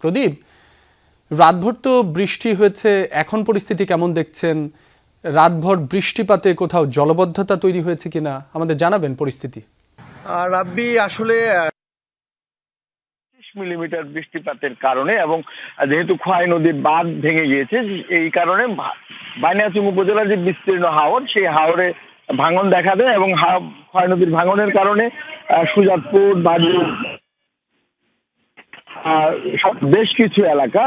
প্রদীপ, রাতভর তো বৃষ্টি হয়েছে, এখন পরিস্থিতি কেমন দেখছেন? রাতভর বৃষ্টিপাতে কোথাও জলবদ্ধতা তৈরি হয়েছে কিনা আমাদের জানাবেন পরিস্থিতি। রাব্বি আসলে 30 মিলিমিটার বৃষ্টিপাতের কারণে এবং যেহেতু খোয়াই নদীর বাঁধ ভেঙে গিয়েছে, এই কারণে বানিয়াচং উপজেলার যে বিস্তীর্ণ হাওর, সেই হাওরে ভাঙন দেখা দেয় এবং খোয়াই নদীর ভাঙনের কারণে সুজাতপুর, বাজু বেশ কিছু এলাকা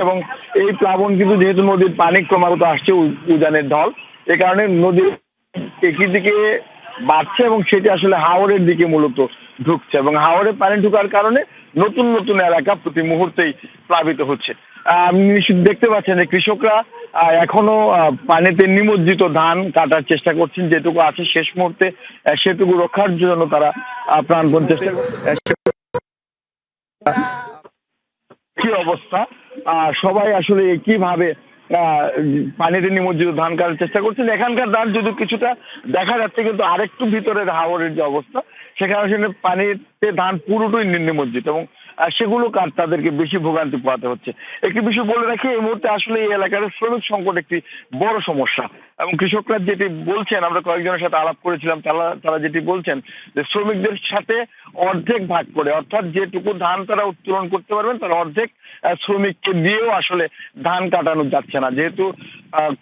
এবং এই প্লাবন কিন্তু যেহেতু নদীর পানি ক্রমাগত আসছে উজানের ঢল, এ কারণে নদীর একই দিকে বাড়ছে এবং সেটি আসলে হাওরের দিকে মূলত ঢুকছে এবং হাওরে পানি ঢুকার কারণে নতুন নতুন এলাকা প্রতি মুহূর্তেই প্লাবিত হচ্ছে। আপনি দেখতে পাচ্ছেন যে কৃষকরা এখনো পানিতে নিমজ্জিত ধান কাটার চেষ্টা করছেন, যেটুকু আছে শেষ মুহূর্তে সেটুকু রক্ষার জন্য তারা প্রাণপণ চেষ্টা করছে। কি অবস্থা, সবাই আসলে কিভাবে পানিতে নিমজ্জিত ধান কাটার চেষ্টা করছেন। এখানকার ধান যদি কিছুটা দেখা যাচ্ছে, কিন্তু আরেকটু ভিতরের হাওরের যে অবস্থা, সেখানে আসলে পানিতে ধান পুরোটাই নিমজ্জিত এবং সেগুলো তাদেরকে বেশি ভোগান্তি পোহাতে হচ্ছে। একটি বিষয় বলে রাখি, এই মুহূর্তে আসলে এই এলাকার শ্রমিক সংকট একটি বড় সমস্যা এবং কৃষকরা যেটি বলছেন, আমরা কয়েকজনের সাথে আলাপ করেছিলাম, তারা যেটি বলছেন যে শ্রমিকদের সাথে অর্ধেক ভাগ করে, অর্থাৎ যেটুকু ধান তারা উত্তোলন করতে পারবেন তার অর্ধেক শ্রমিককে দিয়েও আসলে ধান কাটানো যাচ্ছে না, যেহেতু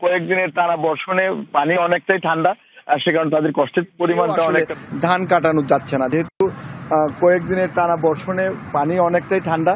কয়েকদিনের টানা বর্ষণে পানি অনেকটাই ঠান্ডা, সে কারণে তাদের কষ্টের পরিমাণটা অনেকটা, ধান কাটানো যাচ্ছে না যেহেতু কয়েকদিনের টানা বর্ষণে পানি অনেকটাই ঠান্ডা।